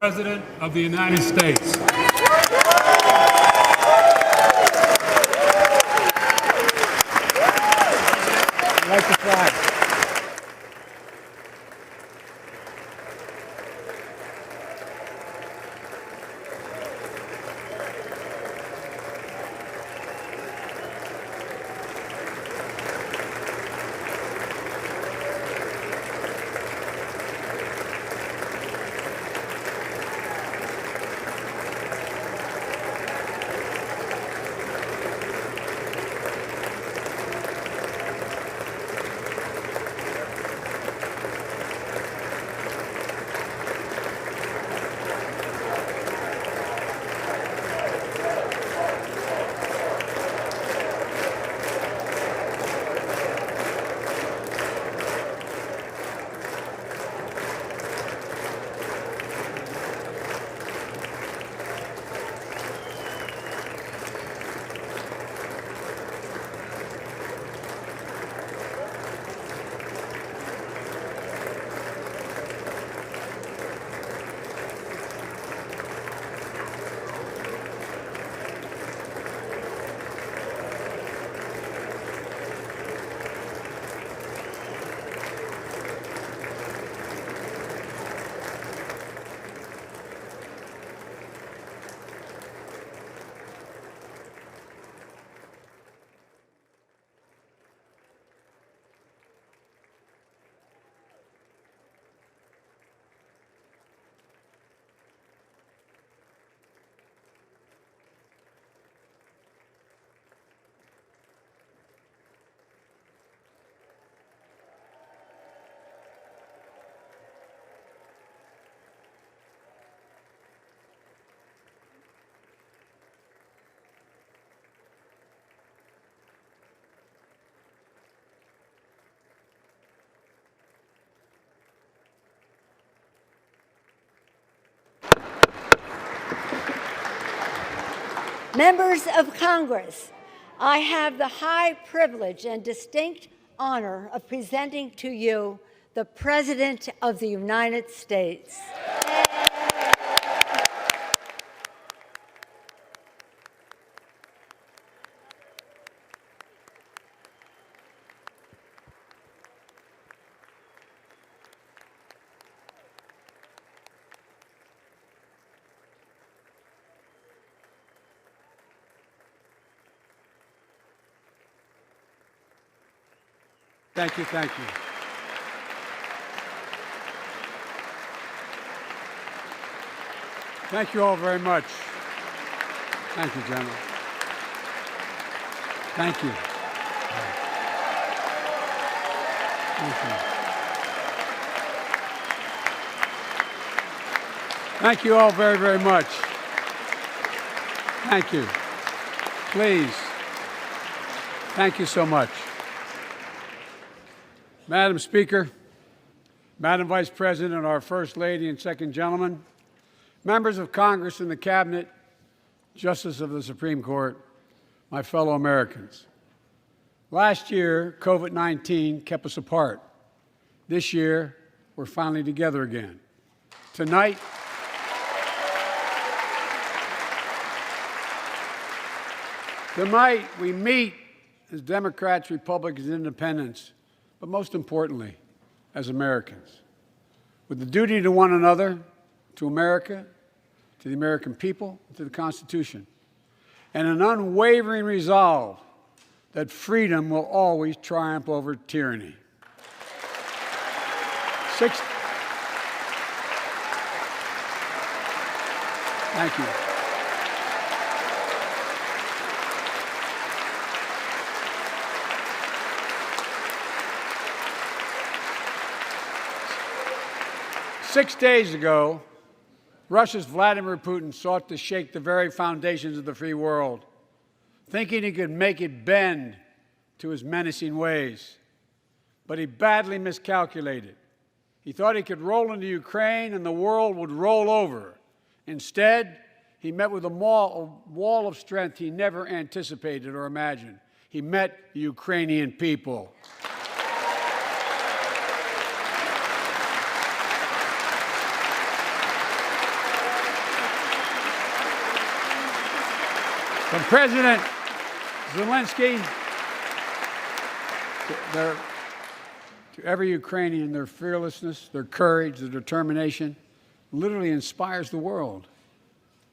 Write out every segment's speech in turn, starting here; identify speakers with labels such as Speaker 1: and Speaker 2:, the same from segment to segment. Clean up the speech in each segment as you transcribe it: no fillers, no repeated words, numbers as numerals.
Speaker 1: President of the United States.
Speaker 2: I'd like the flag.
Speaker 3: Members of Congress, I have the high privilege and distinct honor of presenting to you the President of the United States.
Speaker 2: Thank you, thank you. Thank you all very much. Thank you, General. Thank you. Thank you. Thank you all very, very much. Thank you. Please. Thank you so much. Madam Speaker, Madam Vice President, our First Lady and Second Gentleman, members of Congress and the Cabinet, Justices of the Supreme Court, my fellow Americans. Last year, COVID-19 kept us apart. This year, we're finally together again. Tonight, we meet as Democrats, Republicans, Independents, but most importantly, as Americans, with the duty to one another, to America, to the American people, to the Constitution, and an unwavering resolve that freedom will always triumph over tyranny. Thank you. 6 days ago, Russia's Vladimir Putin sought to shake the very foundations of the free world, thinking he could make it bend to his menacing ways. But he badly miscalculated. He thought he could roll into Ukraine and the world would roll over. Instead, he met with a wall of strength he never anticipated or imagined. He met the Ukrainian people. From President Zelensky to every Ukrainian, their fearlessness, their courage, their determination literally inspires the world.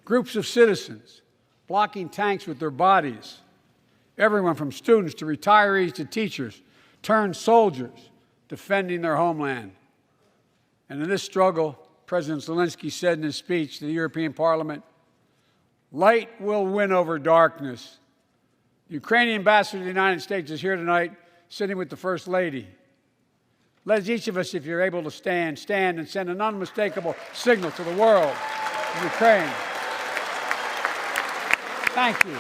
Speaker 2: Groups of citizens blocking tanks with their bodies, everyone from students to retirees to teachers, turned soldiers defending their homeland. And in this struggle, President Zelensky said in his speech to the European Parliament, "Light will win over darkness." The Ukrainian ambassador to the United States is here tonight, sitting with the First Lady. Let each of us, if you're able to stand and send an unmistakable signal to the world of Ukraine. Thank you.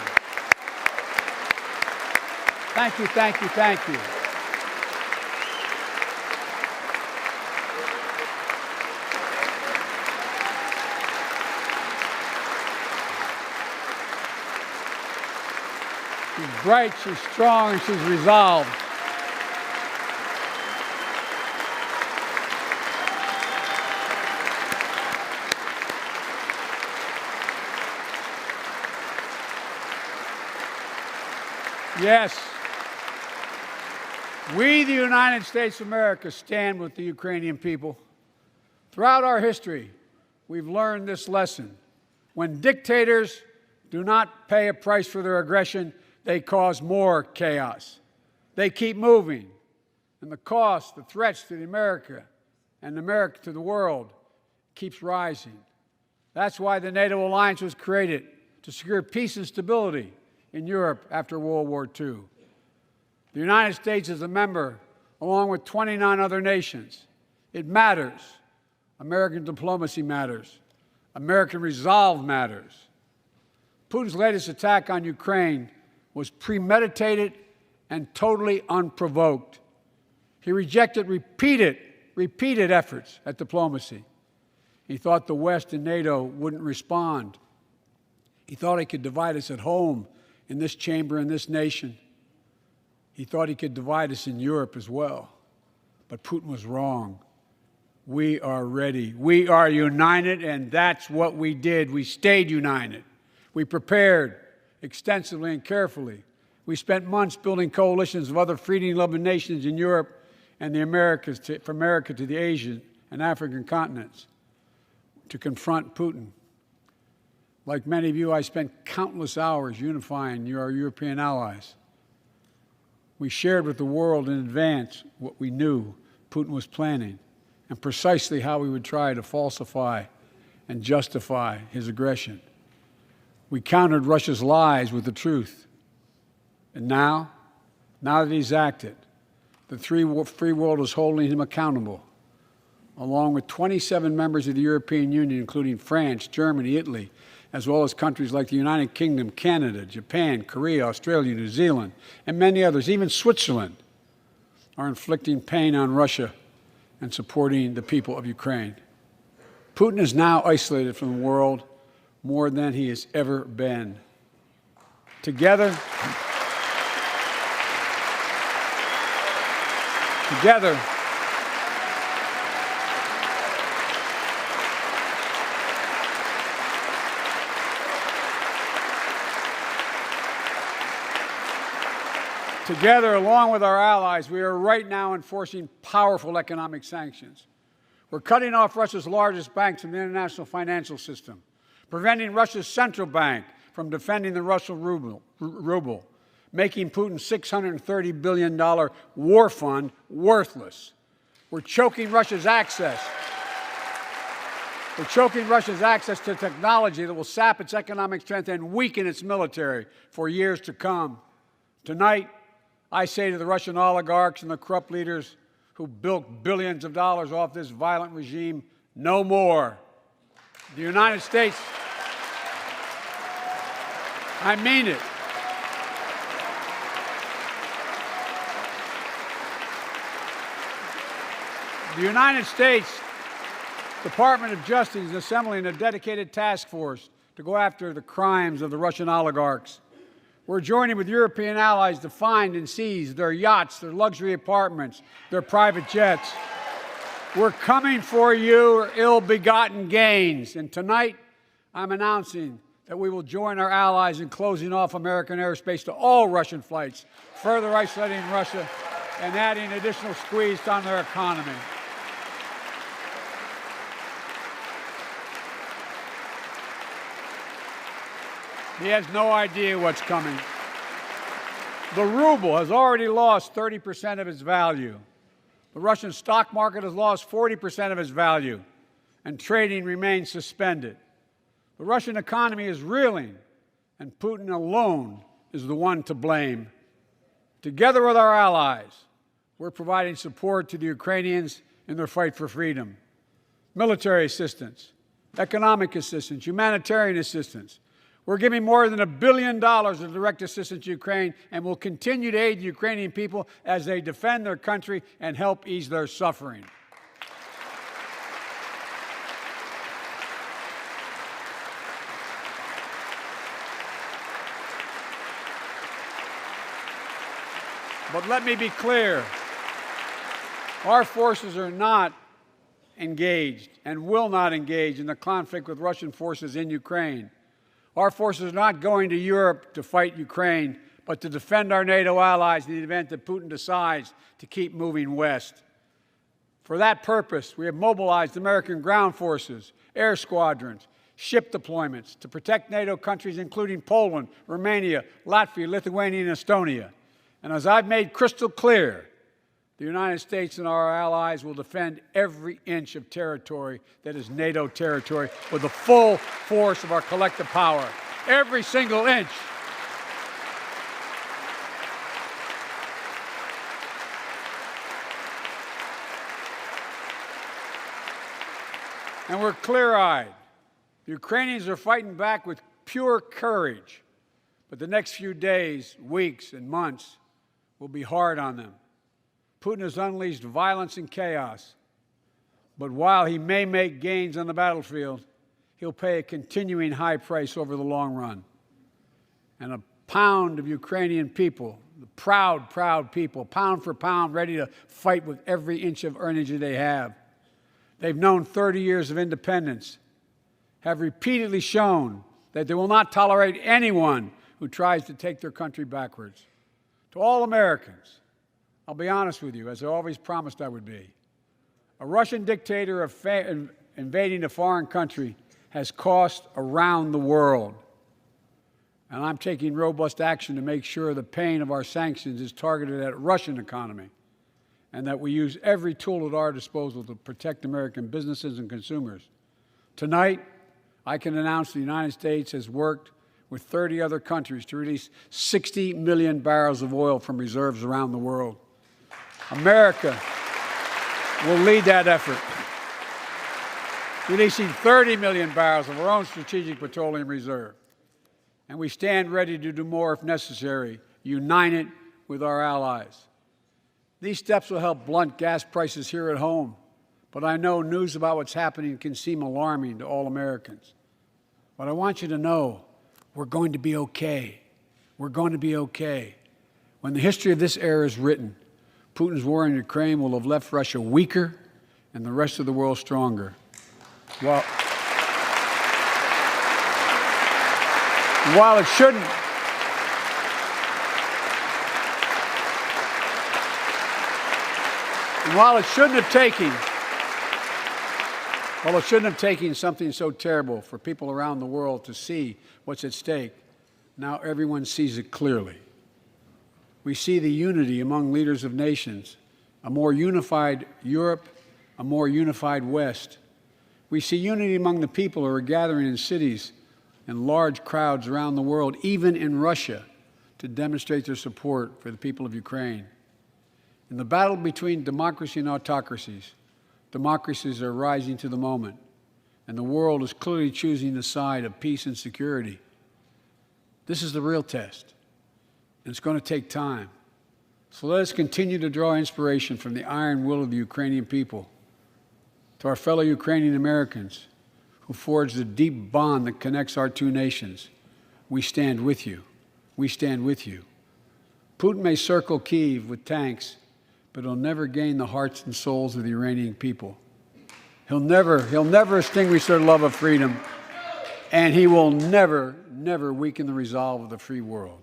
Speaker 2: Thank you, thank you, thank you. She's bright, she's strong, and she's resolved. Yes, we, the United States of America, stand with the Ukrainian people. Throughout our history, we've learned this lesson. When dictators do not pay a price for their aggression, they cause more chaos. They keep moving, and the cost, the threats to America and America to the world keeps rising. That's why the NATO alliance was created, to secure peace and stability in Europe after World War II. The United States is a member, along with 29 other nations. It matters. American diplomacy matters. American resolve matters. Putin's latest attack on Ukraine was premeditated and totally unprovoked. He rejected repeated efforts at diplomacy. He thought the West and NATO wouldn't respond. He thought he could divide us at home, in this chamber, in this nation. He thought he could divide us in Europe as well. But Putin was wrong. We are ready. We are united, and that's what we did. We stayed united. We prepared extensively and carefully. We spent months building coalitions of other freedom-loving nations in Europe and the Americas, from America to the Asian and African continents, to confront Putin. Like many of you, I spent countless hours unifying our European allies. We shared with the world in advance what we knew Putin was planning and precisely how he would try to falsify and justify his aggression. We countered Russia's lies with the truth. And now that he's acted, the free world is holding him accountable, along with 27 members of the European Union, including France, Germany, Italy, as well as countries like the United Kingdom, Canada, Japan, Korea, Australia, New Zealand, and many others, even Switzerland, are inflicting pain on Russia and supporting the people of Ukraine. Putin is now isolated from the world more than he has ever been. Together, along with our allies, we are right now enforcing powerful economic sanctions. We're cutting off Russia's largest banks from the international financial system, preventing Russia's central bank from defending the Russian ruble, making Putin's $630 billion war fund worthless. We're choking Russia's access to technology that will sap its economic strength and weaken its military for years to come. Tonight, I say to the Russian oligarchs and the corrupt leaders who bilked billions of dollars off this violent regime, no more. The United States, I mean it. The United States Department of Justice is assembling a dedicated task force to go after the crimes of the Russian oligarchs. We're joining with European allies to find and seize their yachts, their luxury apartments, their private jets. We're coming for your ill-begotten gains. And tonight, I'm announcing that we will join our allies in closing off American airspace to all Russian flights, further isolating Russia and adding additional squeeze on their economy. He has no idea what's coming. The ruble has already lost 30% of its value. The Russian stock market has lost 40% of its value, and trading remains suspended. The Russian economy is reeling, and Putin alone is the one to blame. Together with our allies, we're providing support to the Ukrainians in their fight for freedom. Military assistance, economic assistance, humanitarian assistance. We're giving more than $1 billion of direct assistance to Ukraine, and will continue to aid the Ukrainian people as they defend their country and help ease their suffering. But let me be clear, our forces are not engaged and will not engage in the conflict with Russian forces in Ukraine. Our forces are not going to Europe to fight Ukraine, but to defend our NATO allies in the event that Putin decides to keep moving west. For that purpose, we have mobilized American ground forces, air squadrons, ship deployments to protect NATO countries including Poland, Romania, Latvia, Lithuania, and Estonia. And as I've made crystal clear, the United States and our allies will defend every inch of territory that is NATO territory with the full force of our collective power. Every single inch. And we're clear-eyed. The Ukrainians are fighting back with pure courage. But the next few days, weeks, and months will be hard on them. Putin has unleashed violence and chaos. But while he may make gains on the battlefield, he'll pay a continuing high price over the long run. And a pound of Ukrainian people, the proud, proud people, pound for pound, ready to fight with every inch of energy they have. They've known 30 years of independence, have repeatedly shown that they will not tolerate anyone who tries to take their country backwards. To all Americans, I'll be honest with you, as I always promised I would be. A Russian dictator invading a foreign country has cost around the world. And I'm taking robust action to make sure the pain of our sanctions is targeted at the Russian economy, and that we use every tool at our disposal to protect American businesses and consumers. Tonight, I can announce the United States has worked with 30 other countries to release 60 million barrels of oil from reserves around the world. America will lead that effort, releasing 30 million barrels of our own strategic petroleum reserve. And we stand ready to do more if necessary, united with our allies. These steps will help blunt gas prices here at home, but I know news about what's happening can seem alarming to all Americans. But I want you to know we're going to be okay. We're going to be okay. When the history of this era is written, Putin's war in Ukraine will have left Russia weaker and the rest of the world stronger. While it shouldn't have taken something so terrible for people around the world to see what's at stake, now everyone sees it clearly. We see the unity among leaders of nations, a more unified Europe, a more unified West. We see unity among the people who are gathering in cities and large crowds around the world, even in Russia, to demonstrate their support for the people of Ukraine. In the battle between democracy and autocracies, democracies are rising to the moment, and the world is clearly choosing the side of peace and security. This is the real test. And it's going to take time. So let us continue to draw inspiration from the iron will of the Ukrainian people. To our fellow Ukrainian Americans who forged the deep bond that connects our two nations, we stand with you. We stand with you. Putin may circle Kyiv with tanks, but he'll never gain the hearts and souls of the Iranian people. He'll never extinguish their love of freedom, and he will never, never weaken the resolve of the free world.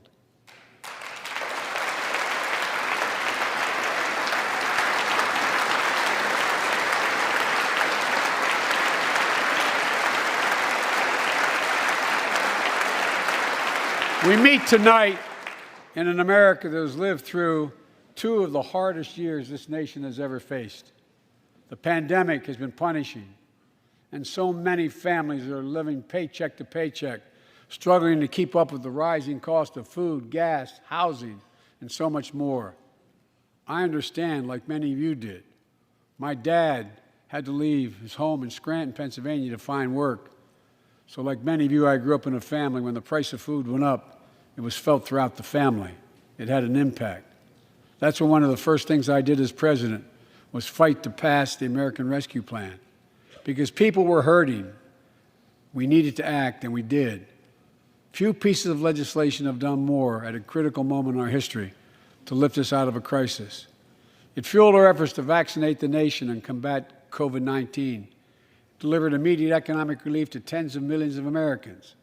Speaker 2: We meet tonight in an America that has lived through two of the hardest years this nation has ever faced. The pandemic has been punishing, and so many families are living paycheck to paycheck, struggling to keep up with the rising cost of food, gas, housing, and so much more. I understand, like many of you did. My dad had to leave his home in Scranton, Pennsylvania to find work. So like many of you, I grew up in a family when the price of food went up, it was felt throughout the family. It had an impact. That's when one of the first things I did as president was fight to pass the American Rescue Plan. Because people were hurting, we needed to act, and we did. Few pieces of legislation have done more at a critical moment in our history to lift us out of a crisis. It fueled our efforts to vaccinate the nation and combat COVID-19. Delivered immediate economic relief to tens of millions of Americans.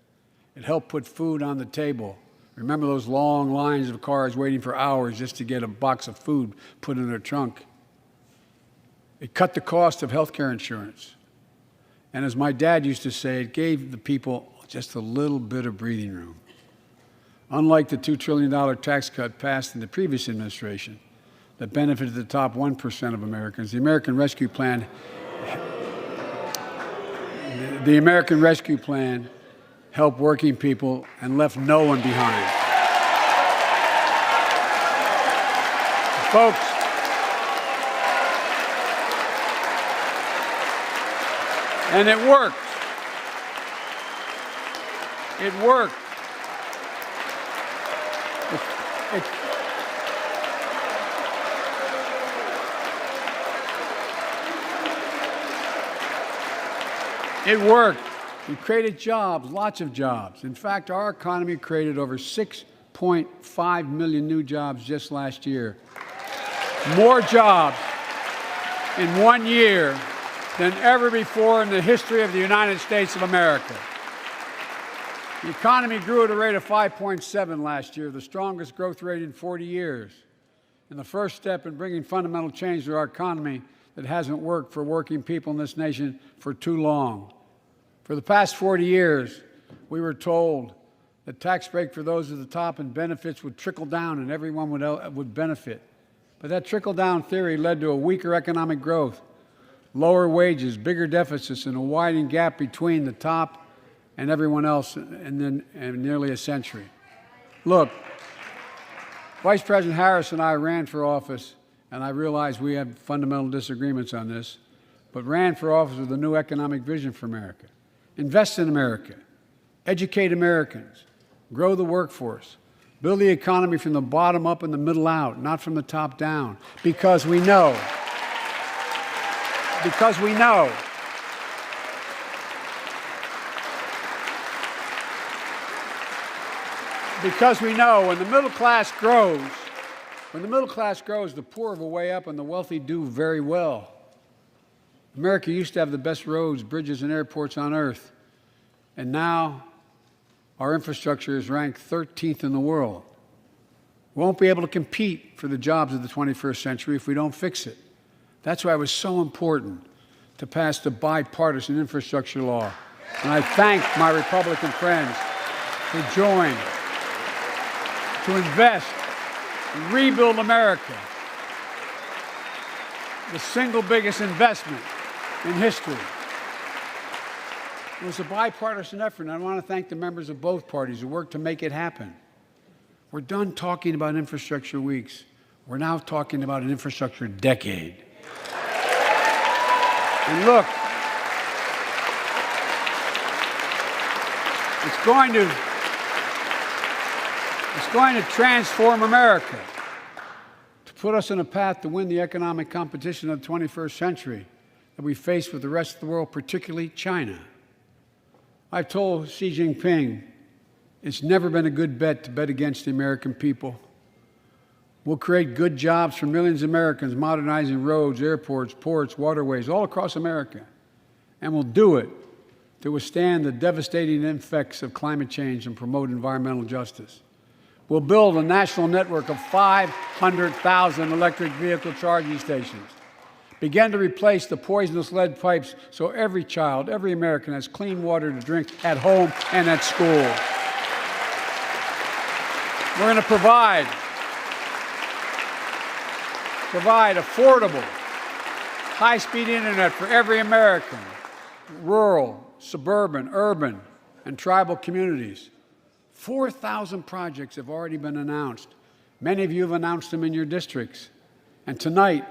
Speaker 2: It helped put food on the table. Remember those long lines of cars waiting for hours just to get a box of food put in their trunk. It cut the cost of health care insurance. And as my dad used to say, it gave the people just a little bit of breathing room. Unlike the $2 trillion tax cut passed in the previous administration that benefited the top 1% of Americans, the American Rescue Plan helped working people and left no one behind. Folks, and it worked. It worked. It worked. We created jobs, lots of jobs. In fact, our economy created over 6.5 million new jobs just last year. More jobs in 1 year than ever before in the history of the United States of America. The economy grew at a rate of 5.7 last year, the strongest growth rate in 40 years. And the first step in bringing fundamental change to our economy that hasn't worked for working people in this nation for too long. For the past 40 years, we were told that tax break for those at the top and benefits would trickle down and everyone would benefit. But that trickle-down theory led to a weaker economic growth, lower wages, bigger deficits, and a widening gap between the top and everyone else in nearly a century. Look, Vice President Harris and I ran for office, and I realize we have fundamental disagreements on this, but ran for office with a new economic vision for America. Invest in America, educate Americans, grow the workforce, build the economy from the bottom up and the middle out, not from the top down, because we know when the middle class grows, the poor have a way up and the wealthy do very well. America used to have the best roads, bridges, and airports on earth, and now our infrastructure is ranked 13th in the world. We won't be able to compete for the jobs of the 21st century if we don't fix it. That's why it was so important to pass the bipartisan infrastructure law. And I thank my Republican friends who joined to invest and rebuild America, the single biggest investment in history. It was a bipartisan effort, and I want to thank the members of both parties who worked to make it happen. We're done talking about infrastructure weeks. We're now talking about an infrastructure decade. And look, it's going to transform America, to put us on a path to win the economic competition of the 21st century that we face with the rest of the world, particularly China. I've told Xi Jinping it's never been a good bet to bet against the American people. We'll create good jobs for millions of Americans, modernizing roads, airports, ports, waterways, all across America. And we'll do it to withstand the devastating effects of climate change and promote environmental justice. We'll build a national network of 500,000 electric vehicle charging stations. Begin to replace the poisonous lead pipes so every child, every American has clean water to drink at home and at school. We're going to provide affordable, high-speed internet for every American, rural, suburban, urban, and tribal communities. 4,000 projects have already been announced. Many of you have announced them in your districts. And tonight,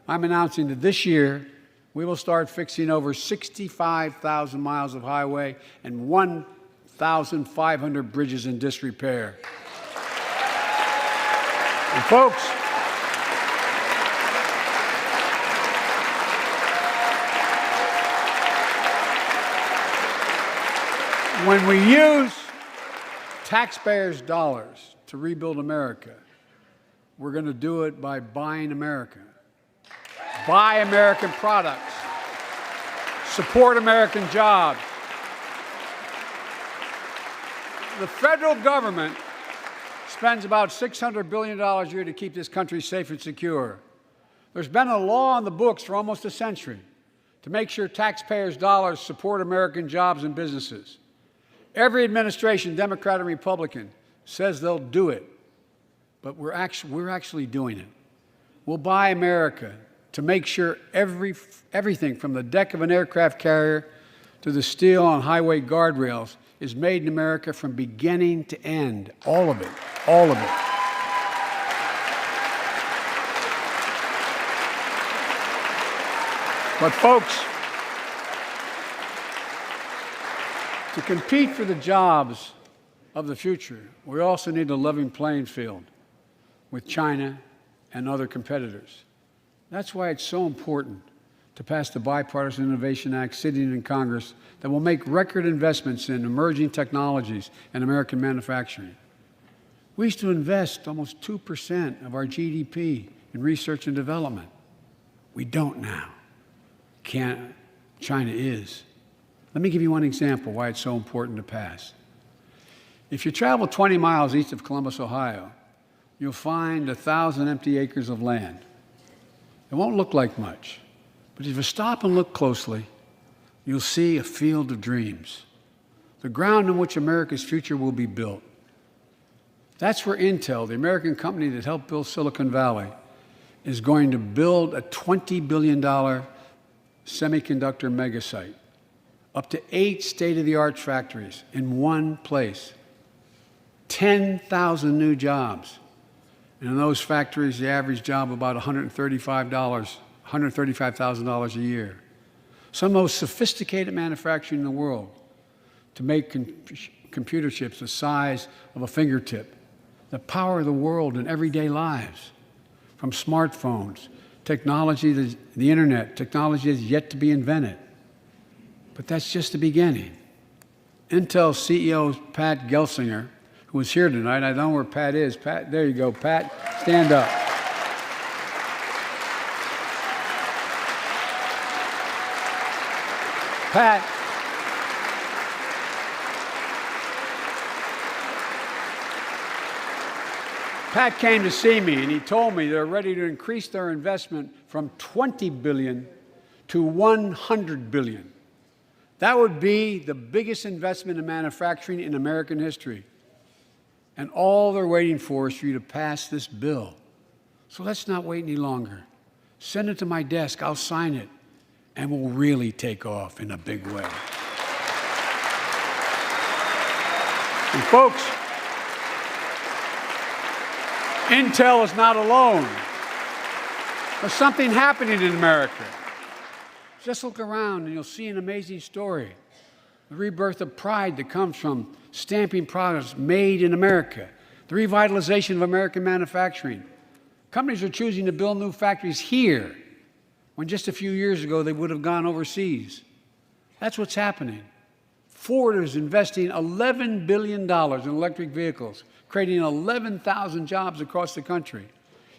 Speaker 2: I'm announcing that this year, we will start fixing over 65,000 miles of highway and 1,500 bridges in disrepair. And folks, when we use taxpayers' dollars to rebuild America, we're going to do it by buying America. Buy American products. Support American jobs. The federal government spends about $600 billion a year to keep this country safe and secure. There's been a law on the books for almost a century to make sure taxpayers' dollars support American jobs and businesses. Every administration, Democrat and Republican, says they'll do it, but we're actually doing it. We'll buy America to make sure everything from the deck of an aircraft carrier to the steel on highway guardrails is made in America from beginning to end. All of it. All of it. But folks, to compete for the jobs of the future, we also need a level playing field with China and other competitors. That's why it's so important to pass the Bipartisan Innovation Act sitting in Congress that will make record investments in emerging technologies and American manufacturing. We used to invest almost 2% of our GDP in research and development. We don't now. China is. Let me give you one example why it's so important to pass. If you travel 20 miles east of Columbus, Ohio, you'll find 1,000 empty acres of land. It won't look like much, but if you stop and look closely, you'll see a field of dreams, the ground on which America's future will be built. That's where Intel, the American company that helped build Silicon Valley, is going to build a $20 billion semiconductor megasite. Up to 8 state-of-the-art factories in one place, 10,000 new jobs. And in those factories, the average job about $135,000 a year. Some of the most sophisticated manufacturing in the world to make computer chips the size of a fingertip, that power the world in everyday lives, from smartphones, technology, the internet, technology is yet to be invented. But that's just the beginning. Intel CEO Pat Gelsinger, who is here tonight, I don't know where Pat is. Pat, there you go, Pat, stand up. Pat came to see me, and he told me they're ready to increase their investment from $20 billion to $100 billion. That would be the biggest investment in manufacturing in American history. And all they're waiting for is for you to pass this bill. So let's not wait any longer. Send it to my desk, I'll sign it, and we'll really take off in a big way. And folks, Intel is not alone. There's something happening in America. Just look around and you'll see an amazing story. The rebirth of pride that comes from stamping products made in America. The revitalization of American manufacturing. Companies are choosing to build new factories here when just a few years ago they would have gone overseas. That's what's happening. Ford is investing $11 billion in electric vehicles, creating 11,000 jobs across the country.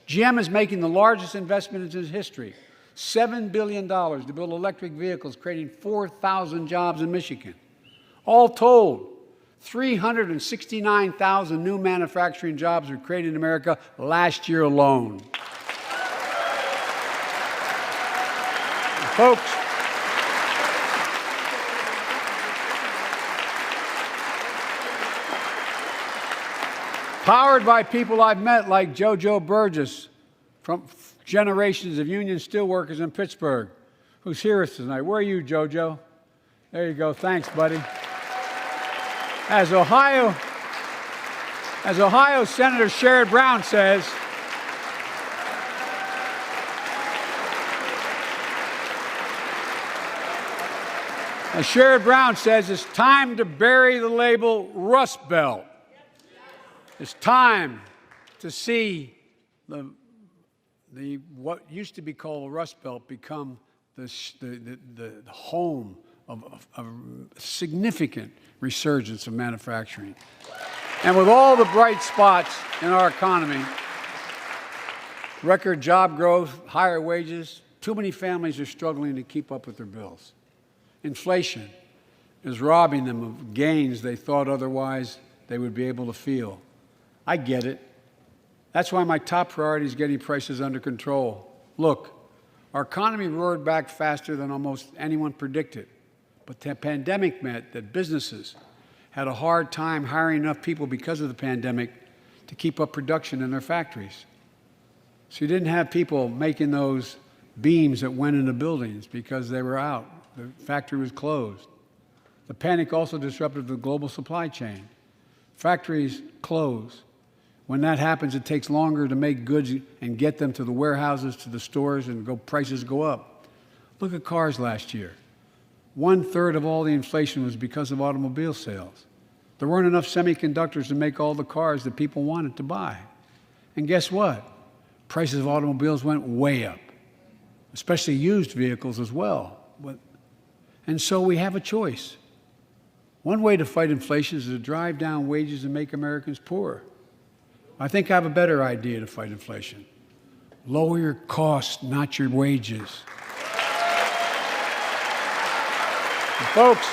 Speaker 2: GM is making the largest investment in its history, $7 billion to build electric vehicles, creating 4,000 jobs in Michigan. All told, 369,000 new manufacturing jobs were created in America last year alone. Folks, powered by people I've met like JoJo Burgess from generations of union steelworkers in Pittsburgh, who's here with us tonight. Where are you, JoJo? There you go. Thanks, buddy. As Ohio Senator Sherrod Brown says, it's time to bury the label Rust Belt. It's time to see what used to be called the Rust Belt become the home of a significant resurgence of manufacturing. And with all the bright spots in our economy, record job growth, higher wages, too many families are struggling to keep up with their bills. Inflation is robbing them of gains they thought otherwise they would be able to feel. I get it. That's why my top priority is getting prices under control. Look, our economy roared back faster than almost anyone predicted, but the pandemic meant that businesses had a hard time hiring enough people because of the pandemic to keep up production in their factories. So you didn't have people making those beams that went into buildings because they were out. The factory was closed. The panic also disrupted the global supply chain. Factories close. When that happens, it takes longer to make goods and get them to the warehouses, to the stores, and prices go up. Look at cars last year. 1/3 of all the inflation was because of automobile sales. There weren't enough semiconductors to make all the cars that people wanted to buy. And guess what? Prices of automobiles went way up, especially used vehicles as well. And so we have a choice. One way to fight inflation is to drive down wages and make Americans poorer. I think I have a better idea to fight inflation. Lower your costs, not your wages. And folks,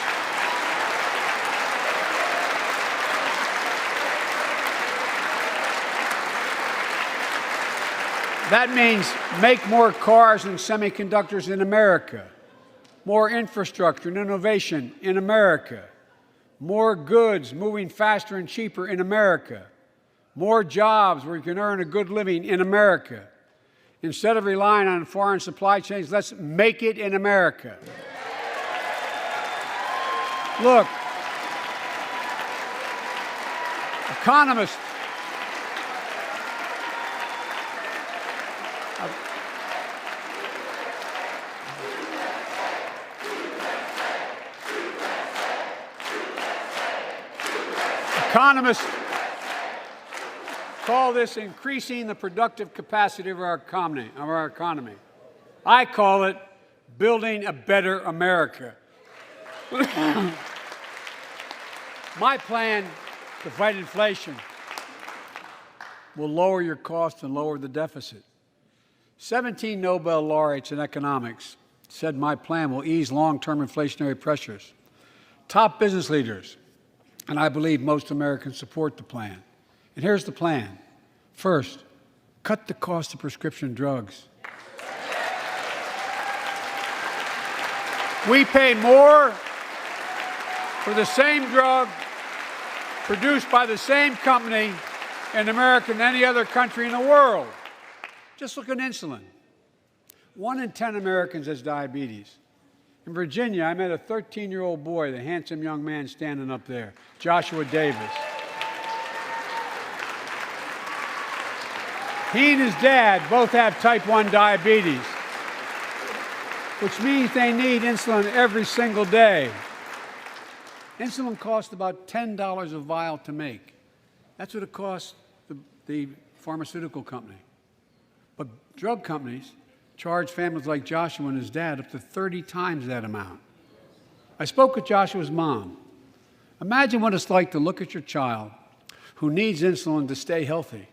Speaker 2: that means make more cars and semiconductors in America, more infrastructure and innovation in America, more goods moving faster and cheaper in America, more jobs where you can earn a good living in America. Instead of relying on foreign supply chains, let's make it in America. Look, economists call this increasing the productive capacity of our economy. I call it building a better America. My plan to fight inflation will lower your costs and lower the deficit. 17 Nobel laureates in economics said my plan will ease long-term inflationary pressures. Top business leaders, and I believe most Americans support the plan. And here's the plan. First, cut the cost of prescription drugs. We pay more for the same drug produced by the same company in America than any other country in the world. Just look at insulin. 1 in 10 Americans has diabetes. In Virginia, I met a 13-year-old boy, the handsome young man standing up there, Joshua Davis. He and his dad both have type 1 diabetes, which means they need insulin every single day. Insulin costs about $10 a vial to make. That's what it costs the pharmaceutical company. But drug companies charge families like Joshua and his dad up to 30 times that amount. I spoke with Joshua's mom. Imagine what it's like to look at your child who needs insulin to stay healthy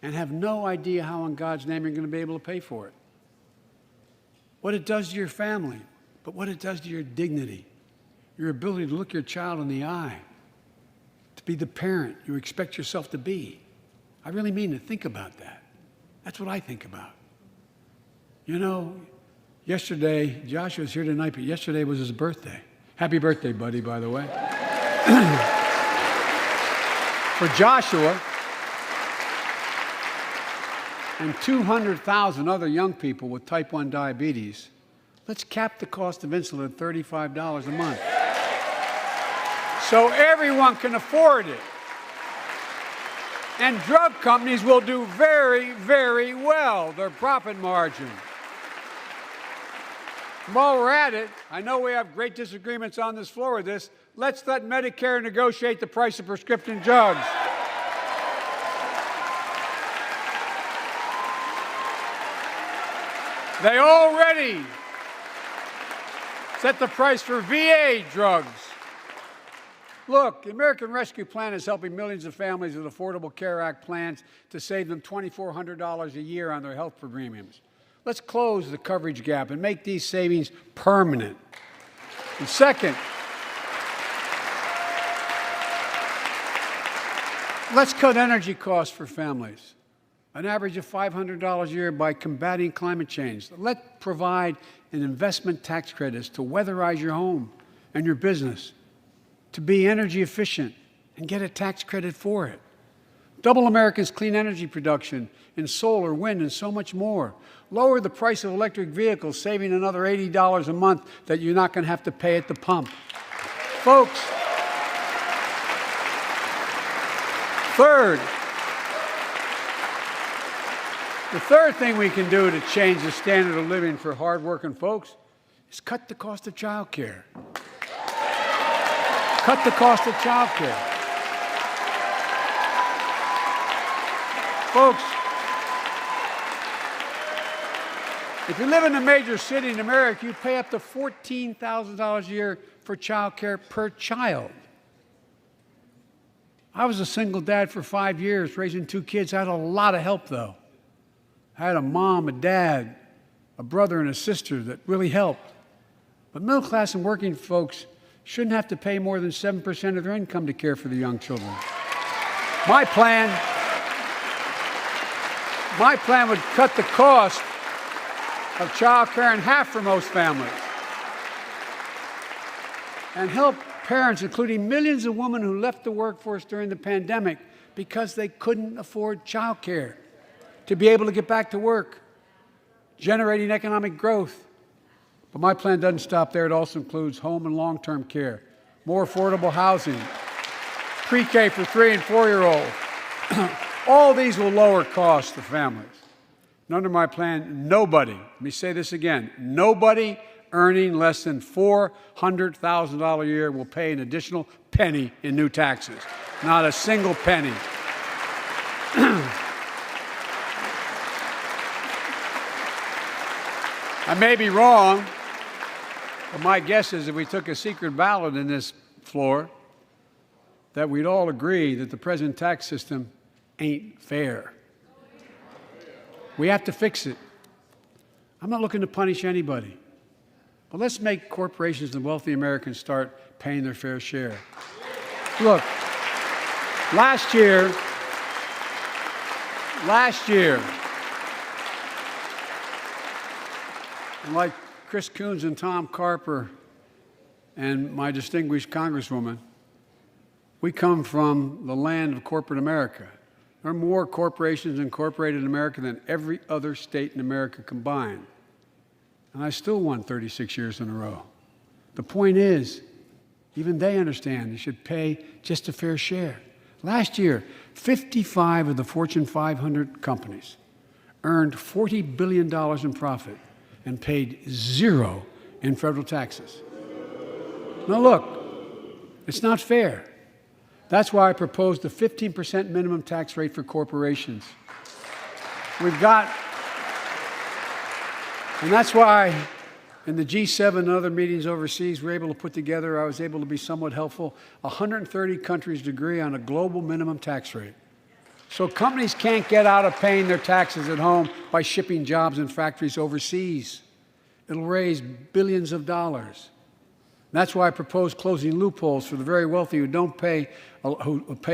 Speaker 2: and have no idea how in God's name you're going to be able to pay for it. what it does to your family, but what it does to your dignity, your ability to look your child in the eye, to be the parent you expect yourself to be. I really mean to think about that. That's what I think about. You know, yesterday, Joshua's here tonight, but yesterday was his birthday. Happy birthday, buddy, by the way. For Joshua and 200,000 other young people with type 1 diabetes, let's cap the cost of insulin at $35 a month so everyone can afford it. And drug companies will do very, very well, their profit margin. While we're at it, I know we have great disagreements on this floor with this. Let's let Medicare negotiate the price of prescription drugs. They already set the price for VA drugs. Look, the American Rescue Plan is helping millions of families with Affordable Care Act plans to save them $2,400 a year on their health premiums. Let's close the coverage gap and make these savings permanent. And second, let's cut energy costs for families, an average of $500 a year by combating climate change. Let's provide an investment tax credits to weatherize your home and your business, to be energy efficient and get a tax credit for it. Double America's clean energy production in solar, wind, and so much more. Lower the price of electric vehicles, saving another $80 a month that you're not going to have to pay at the pump. Folks, the third thing we can do to change the standard of living for hardworking folks is cut the cost of child care. Cut the cost of child care. Folks, if you live in a major city in America, you pay up to $14,000 a year for child care per child. I was a single dad for 5 years, raising 2 kids. I had a lot of help, though. I had a mom, a dad, a brother, and a sister that really helped. But middle class and working folks shouldn't have to pay more than 7% of their income to care for the young children. My plan would cut the cost of child care in half for most families and help parents, including millions of women who left the workforce during the pandemic because they couldn't afford child care, to be able to get back to work, generating economic growth. But my plan doesn't stop there. It also includes home and long-term care, more affordable housing, pre-K for 3- and 4-year-olds. All these will lower costs to families. And under my plan, nobody, let me say this again, nobody earning less than $400,000 a year will pay an additional penny in new taxes. Not a single penny. I may be wrong, but my guess is if we took a secret ballot in this floor, that we'd all agree that the present tax system ain't fair. We have to fix it. I'm not looking to punish anybody, but let's make corporations and wealthy Americans start paying their fair share. Look, last year, like Chris Coons and Tom Carper and my distinguished Congresswoman, we come from the land of corporate America. There are more corporations incorporated in America than every other state in America combined. And I still won 36 years in a row. The point is, even they understand they should pay just a fair share. Last year, 55 of the Fortune 500 companies earned $40 billion in profit and paid zero in federal taxes. Now look, it's not fair. That's why I proposed a 15% minimum tax rate for corporations. And that's why in the G7 and other meetings overseas, I was able to be somewhat helpful, 130 countries agree on a global minimum tax rate. So companies can't get out of paying their taxes at home by shipping jobs and factories overseas. It'll raise billions of dollars. That's why I propose closing loopholes for the very wealthy who pay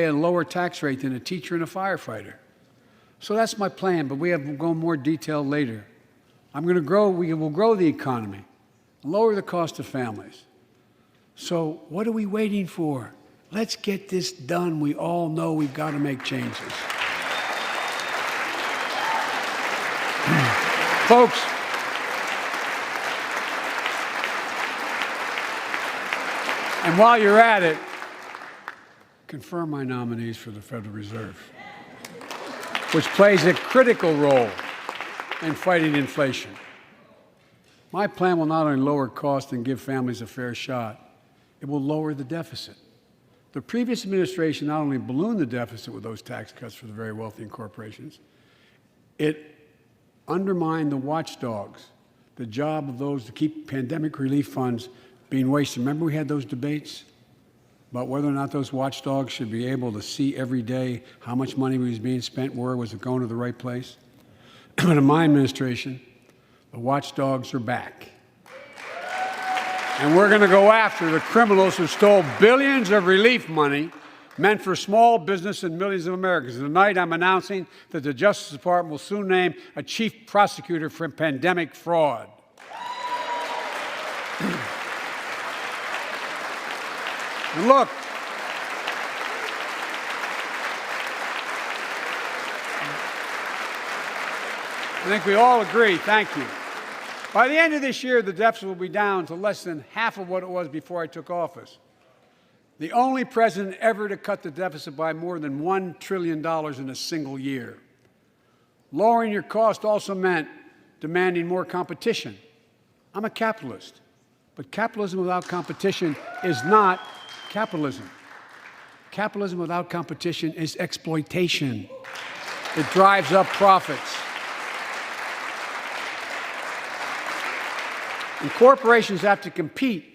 Speaker 2: a lower tax rate than a teacher and a firefighter. So that's my plan, but we'll go in more detail later. We will grow the economy, lower the cost of families. So what are we waiting for? Let's get this done. We all know we've got to make changes. Folks, and while you're at it, confirm my nominees for the Federal Reserve, which plays a critical role in fighting inflation. My plan will not only lower costs and give families a fair shot, it will lower the deficit. The previous administration not only ballooned the deficit with those tax cuts for the very wealthy and corporations, it undermined the watchdogs, the job of those to keep pandemic relief funds being wasted. Remember we had those debates about whether or not those watchdogs should be able to see every day how much money was being spent, where was it going to the right place? But in my administration, the watchdogs are back. And we're going to go after the criminals who stole billions of relief money meant for small business and millions of Americans. Tonight, I'm announcing that the Justice Department will soon name a chief prosecutor for pandemic fraud. And look, I think we all agree, thank you. By the end of this year, the deficit will be down to less than half of what it was before I took office. The only president ever to cut the deficit by more than $1 trillion in a single year. Lowering your cost also meant demanding more competition. I'm a capitalist, but capitalism without competition is not capitalism. Capitalism without competition is exploitation. It drives up profits. And corporations have to compete.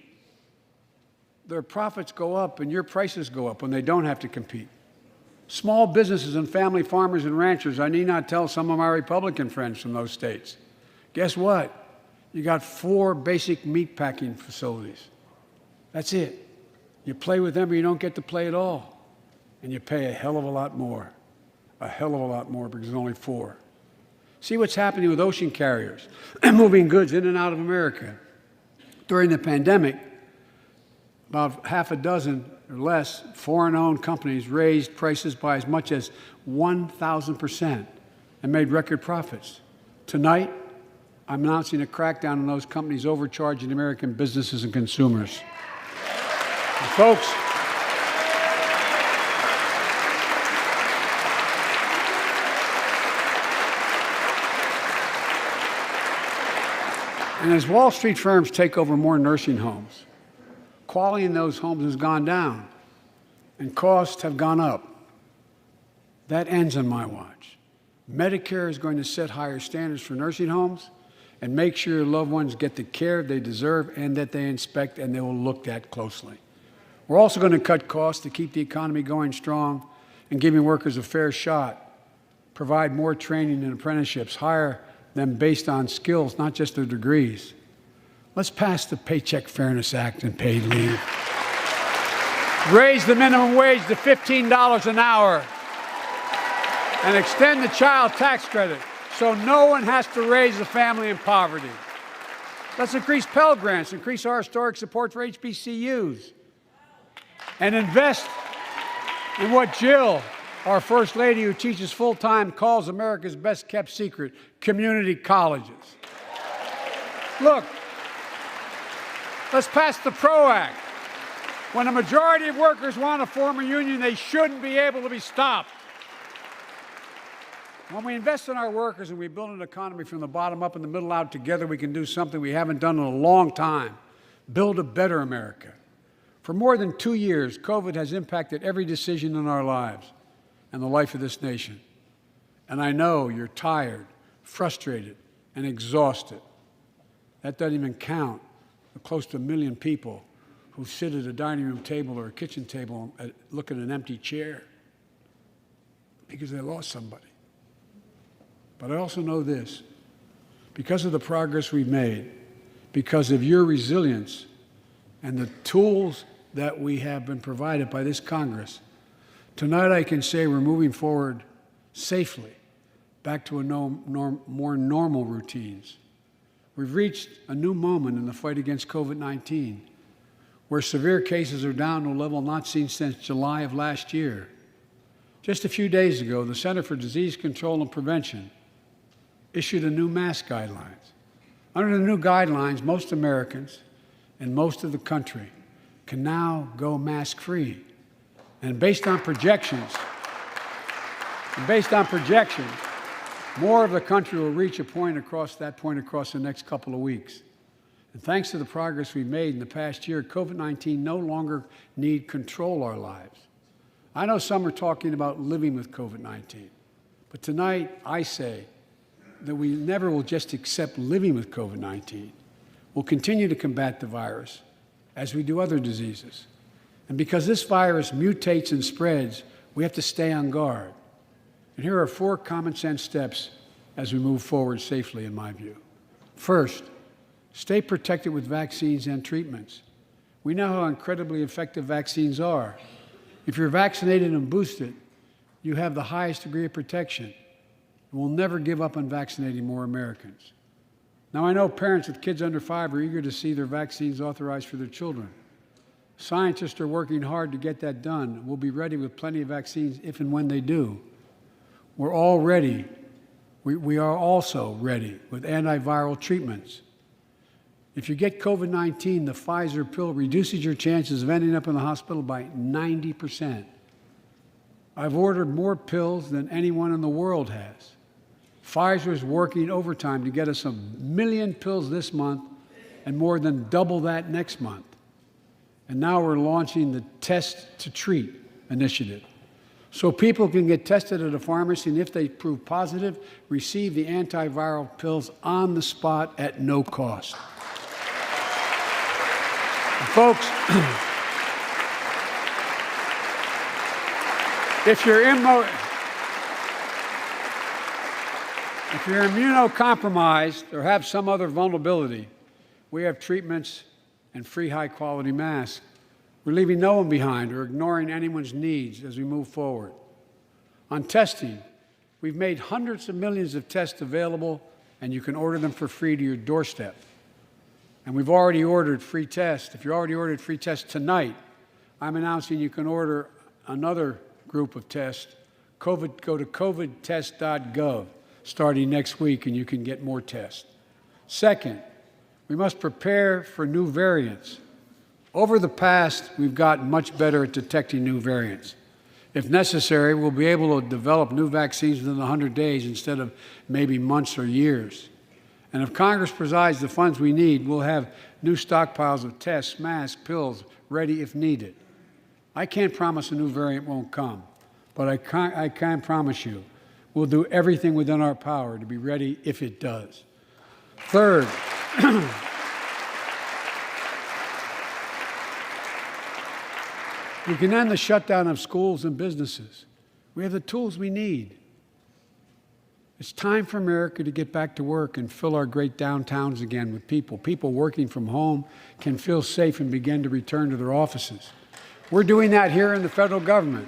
Speaker 2: Their profits go up and your prices go up when they don't have to compete. Small businesses and family farmers and ranchers, I need not tell some of my Republican friends from those states. Guess what? You got 4 basic meat packing facilities. That's it. You play with them or you don't get to play at all. And you pay a hell of a lot more. A hell of a lot more because there's only 4. See what's happening with ocean carriers moving goods in and out of America. During the pandemic, about half a dozen or less foreign-owned companies raised prices by as much as 1,000% and made record profits. Tonight, I'm announcing a crackdown on those companies overcharging American businesses and consumers. And folks, and as Wall Street firms take over more nursing homes, quality in those homes has gone down and costs have gone up. That ends on my watch. Medicare is going to set higher standards for nursing homes and make sure your loved ones get the care they deserve and that they inspect and they will look at closely. We're also going to cut costs to keep the economy going strong and giving workers a fair shot, provide more training and apprenticeships, hire them based on skills, not just their degrees. Let's pass the Paycheck Fairness Act and paid leave. Raise the minimum wage to $15 an hour and extend the child tax credit so no one has to raise a family in poverty. Let's increase Pell Grants, increase our historic support for HBCUs, and invest in what Jill, our First Lady who teaches full-time, calls America's best-kept secret, community colleges. Look, let's pass the PRO Act. When a majority of workers want to form a union, they shouldn't be able to be stopped. When we invest in our workers and we build an economy from the bottom up and the middle out together, we can do something we haven't done in a long time, build a better America. For more than 2 years, COVID has impacted every decision in our lives and the life of this nation. And I know you're tired, frustrated, and exhausted. That doesn't even count the close to 1 million people who sit at a dining room table or a kitchen table and look at an empty chair because they lost somebody. But I also know this. Because of the progress we've made, because of your resilience and the tools that we have been provided by this Congress. Tonight I can say we're moving forward safely back to more normal routines. We've reached a new moment in the fight against COVID-19, where severe cases are down to a level not seen since July of last year. Just a few days ago, the Center for Disease Control and Prevention issued a new mask guidelines. Under the new guidelines, most Americans and most of the country can now go mask-free. And based on projections, more of the country will reach a point across the next couple of weeks. And thanks to the progress we've made in the past year, COVID-19 no longer need control our lives. I know some are talking about living with COVID-19, but tonight I say that we never will just accept living with COVID-19. We'll continue to combat the virus as we do other diseases. And because this virus mutates and spreads, we have to stay on guard. And here are 4 common sense steps as we move forward safely, in my view. First, stay protected with vaccines and treatments. We know how incredibly effective vaccines are. If you're vaccinated and boosted, you have the highest degree of protection. And we'll never give up on vaccinating more Americans. Now, I know parents with kids under 5 are eager to see their vaccines authorized for their children. Scientists are working hard to get that done. We'll be ready with plenty of vaccines if and when they do. We're all ready. We are also ready with antiviral treatments. If you get COVID-19, the Pfizer pill reduces your chances of ending up in the hospital by 90%. I've ordered more pills than anyone in the world has. Pfizer is working overtime to get us 1 million pills this month and more than double that next month. And now we're launching the Test to Treat initiative. So people can get tested at a pharmacy, and if they prove positive, receive the antiviral pills on the spot at no cost. And folks, if you're immunocompromised or have some other vulnerability, we have treatments and free high-quality masks. We're leaving no one behind or ignoring anyone's needs as we move forward. On testing, we've made hundreds of millions of tests available, and you can order them for free to your doorstep. And we've already ordered free tests. If you already ordered free tests tonight, I'm announcing you can order another group of tests. Go to covidtest.gov starting next week, and you can get more tests. Second, we must prepare for new variants. Over the past, we've gotten much better at detecting new variants. If necessary, we'll be able to develop new vaccines within 100 days instead of maybe months or years. And if Congress provides the funds we need, we'll have new stockpiles of tests, masks, pills ready if needed. I can't promise a new variant won't come, but I can promise you we'll do everything within our power to be ready if it does. Third, we can end the shutdown of schools and businesses. We have the tools we need. It's time for America to get back to work and fill our great downtowns again with people. People working from home can feel safe and begin to return to their offices. We're doing that here in the federal government.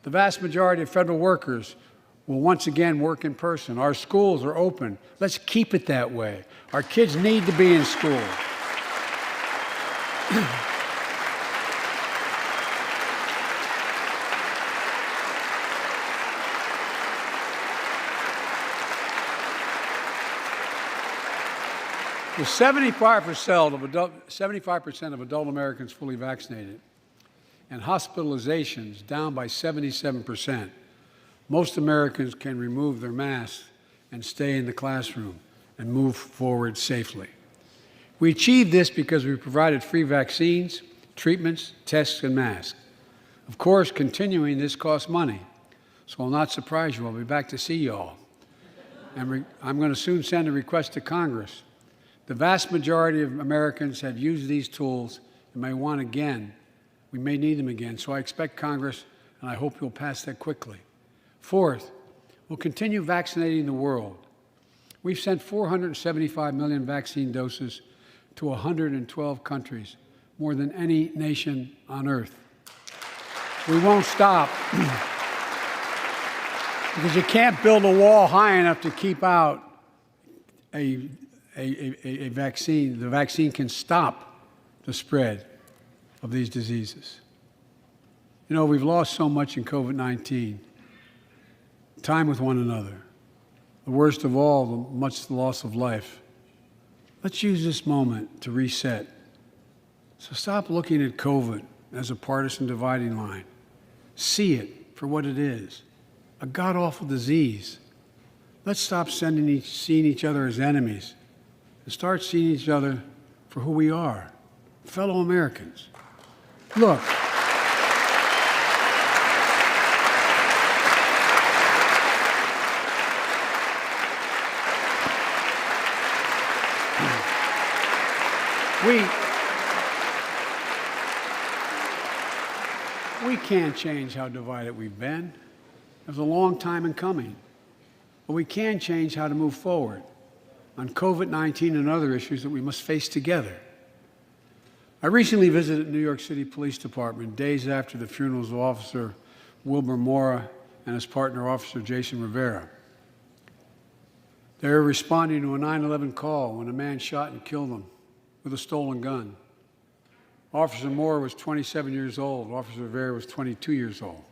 Speaker 2: The vast majority of federal workers will once again work in person. Our schools are open. Let's keep it that way. Our kids need to be in school. With 75% of adult Americans fully vaccinated and hospitalizations down by 77%, most Americans can remove their masks and stay in the classroom and move forward safely. We achieved this because we provided free vaccines, treatments, tests, and masks. Of course, continuing this costs money, so I'll not surprise you. I'll be back to see you all. And I'm going to soon send a request to Congress. The vast majority of Americans have used these tools and may want again. We may need them again, so I expect Congress, and I hope you'll pass that quickly. Fourth, we'll continue vaccinating the world. We've sent 475 million vaccine doses to 112 countries, more than any nation on earth. We won't stop because you can't build a wall high enough to keep out a vaccine. The vaccine can stop the spread of these diseases. You know, we've lost so much in COVID-19. Time with one another. The worst of all, the loss of life. Let's use this moment to reset. So stop looking at COVID as a partisan dividing line. See it for what it is, a god-awful disease. Let's stop seeing each other as enemies and start seeing each other for who we are, fellow Americans. Look, we can't change how divided we've been. It was a long time in coming. But we can change how to move forward on COVID-19 and other issues that we must face together. I recently visited New York City Police Department days after the funerals of Officer Wilbur Mora and his partner, Officer Jason Rivera. They were responding to a 9/11 call when a man shot and killed them with a stolen gun. Officer Mora was 27 years old. Officer Rivera was 22 years old.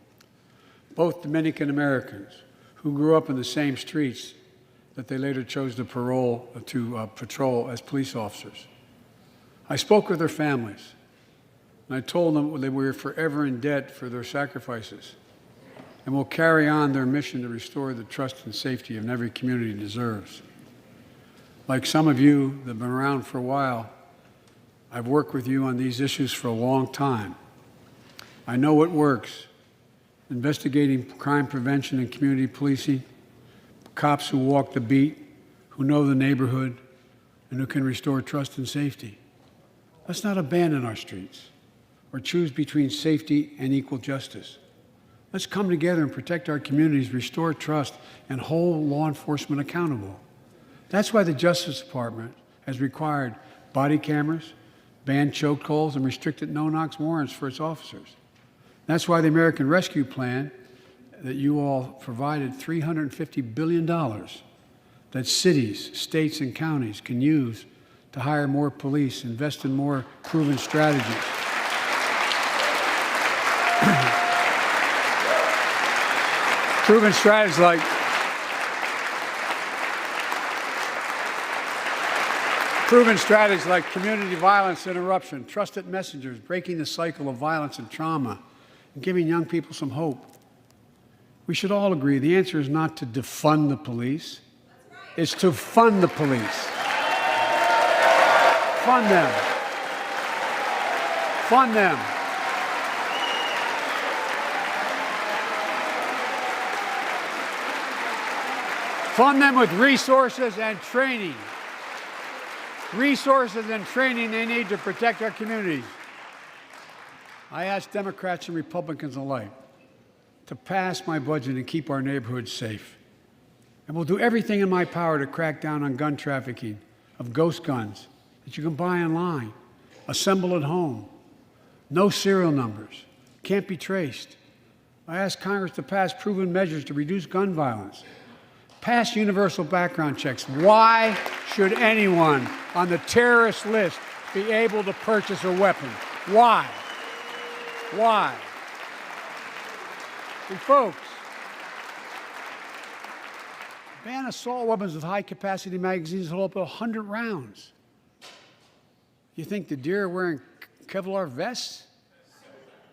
Speaker 2: Both Dominican Americans who grew up in the same streets that they later chose to patrol as police officers. I spoke with their families, and I told them that we were forever in debt for their sacrifices and will carry on their mission to restore the trust and safety of every community deserves. Like some of you that have been around for a while, I've worked with you on these issues for a long time. I know what works. Investigating crime prevention and community policing, cops who walk the beat, who know the neighborhood, and who can restore trust and safety. Let's not abandon our streets or choose between safety and equal justice. Let's come together and protect our communities, restore trust, and hold law enforcement accountable. That's why the Justice Department has required body cameras, banned chokeholds, and restricted no-knock warrants for its officers. That's why the American Rescue Plan that you all provided $350 billion that cities, states, and counties can use to hire more police, invest in more proven strategies. Proven strategies like community violence interruption, trusted messengers, breaking the cycle of violence and trauma, and giving young people some hope. We should all agree the answer is not to defund the police. It's to fund the police. Fund them. Fund them. Fund them with resources and training. Resources and training they need to protect our communities. I ask Democrats and Republicans alike to pass my budget and keep our neighborhoods safe. And we'll do everything in my power to crack down on gun trafficking of ghost guns that you can buy online, assemble at home, no serial numbers, can't be traced. I ask Congress to pass proven measures to reduce gun violence. Pass universal background checks. Why should anyone on the terrorist list be able to purchase a weapon? Why? Why? And folks, ban assault weapons with high-capacity magazines that hold up to 100 rounds. You think the deer are wearing Kevlar vests?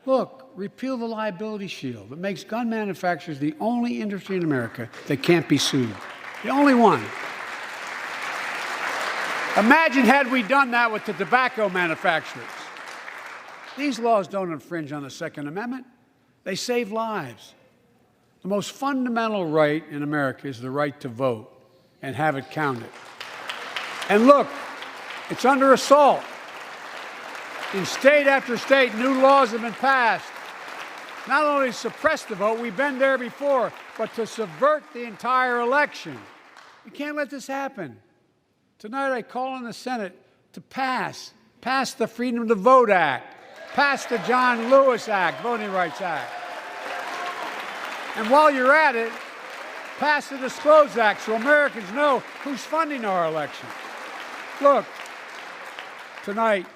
Speaker 2: Look, repeal the liability shield that makes gun manufacturers the only industry in America that can't be sued. The only one. Imagine had we done that with the tobacco manufacturers. These laws don't infringe on the Second Amendment. They save lives. The most fundamental right in America is the right to vote and have it counted. And look, it's under assault. In state after state, new laws have been passed, not only to suppress the vote, we've been there before, but to subvert the entire election. We can't let this happen. Tonight I call on the Senate to pass the Freedom to Vote Act, pass the John Lewis Act, Voting Rights Act. And while you're at it, pass the Disclose Act so Americans know who's funding our elections. Look, tonight,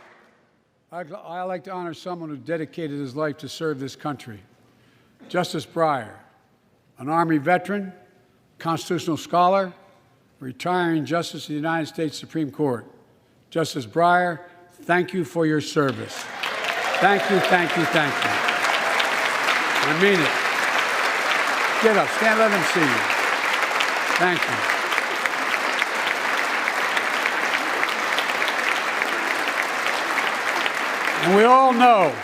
Speaker 2: I'd like to honor someone who dedicated his life to serve this country. Justice Breyer, an Army veteran, constitutional scholar, retiring Justice of the United States Supreme Court. Justice Breyer, thank you for your service. Thank you, thank you, thank you. I mean it. Get up, stand, let them see you. Thank you. And we all know,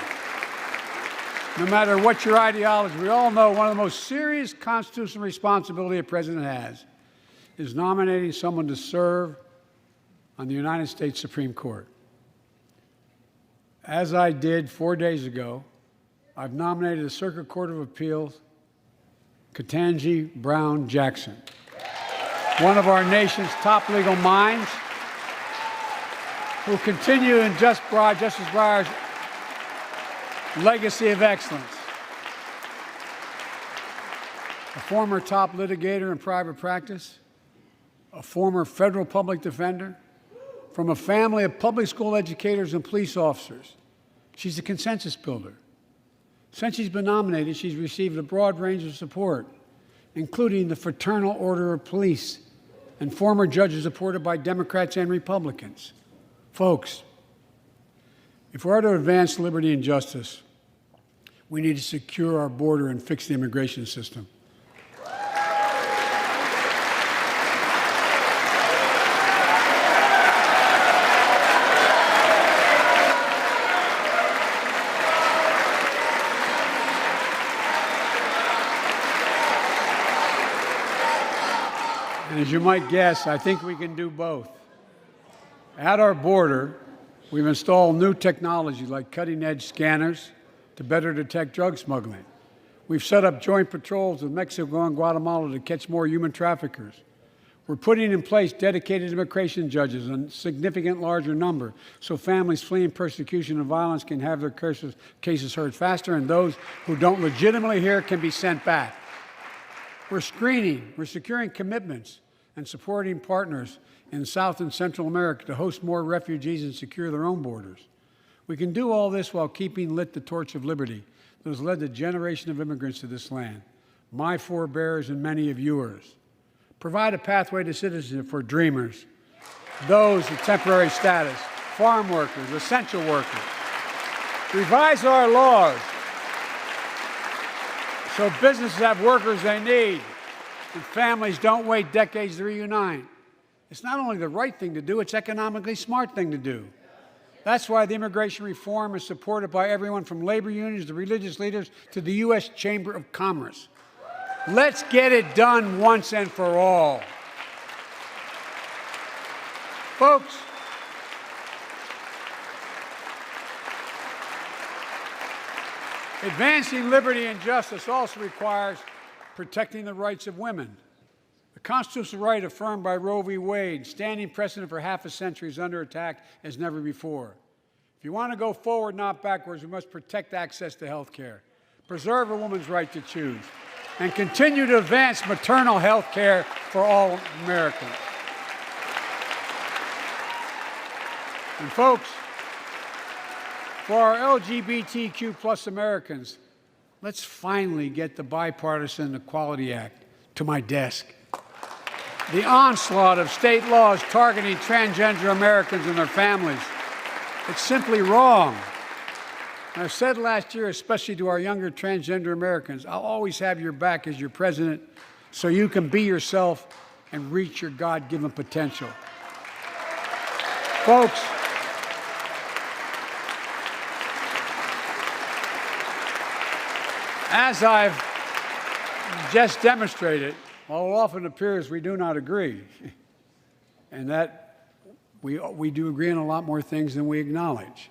Speaker 2: no matter what your ideology, we all know one of the most serious constitutional responsibility a president has is nominating someone to serve on the United States Supreme Court. As I did 4 days ago, I've nominated the Circuit Court of Appeals, Ketanji Brown Jackson, one of our nation's top legal minds, who continue in Justice Breyer's legacy of excellence. A former top litigator in private practice, a former federal public defender, from a family of public school educators and police officers. She's a consensus builder. Since she's been nominated, she's received a broad range of support, including the Fraternal Order of Police and former judges supported by Democrats and Republicans. Folks, if we're to advance liberty and justice, we need to secure our border and fix the immigration system. And as you might guess, I think we can do both. At our border, we've installed new technology like cutting-edge scanners to better detect drug smuggling. We've set up joint patrols with Mexico and Guatemala to catch more human traffickers. We're putting in place dedicated immigration judges in a significant larger number so families fleeing persecution and violence can have their cases heard faster, and those who don't legitimately hear can be sent back. We're screening, we're securing commitments and supporting partners in South and Central America to host more refugees and secure their own borders. We can do all this while keeping lit the torch of liberty that has led a generation of immigrants to this land, my forebears and many of yours. Provide a pathway to citizenship for dreamers, those with temporary status, farm workers, essential workers. Revise our laws so businesses have workers they need and families don't wait decades to reunite. It's not only the right thing to do, it's economically smart thing to do. That's why the immigration reform is supported by everyone from labor unions to religious leaders to the U.S. Chamber of Commerce. Let's get it done once and for all. Folks, advancing liberty and justice also requires protecting the rights of women. The constitutional right affirmed by Roe v. Wade, standing precedent for half a century, is under attack as never before. If you want to go forward, not backwards, we must protect access to health care, preserve a woman's right to choose, and continue to advance maternal health care for all Americans. And folks, for our LGBTQ plus Americans, let's finally get the Bipartisan Equality Act to my desk. The onslaught of state laws targeting transgender Americans and their families, it's simply wrong. And I've said last year, especially to our younger transgender Americans, I'll always have your back as your president so you can be yourself and reach your God-given potential. Folks, as I've just demonstrated, while it often appears we do not agree, and that we do agree on a lot more things than we acknowledge.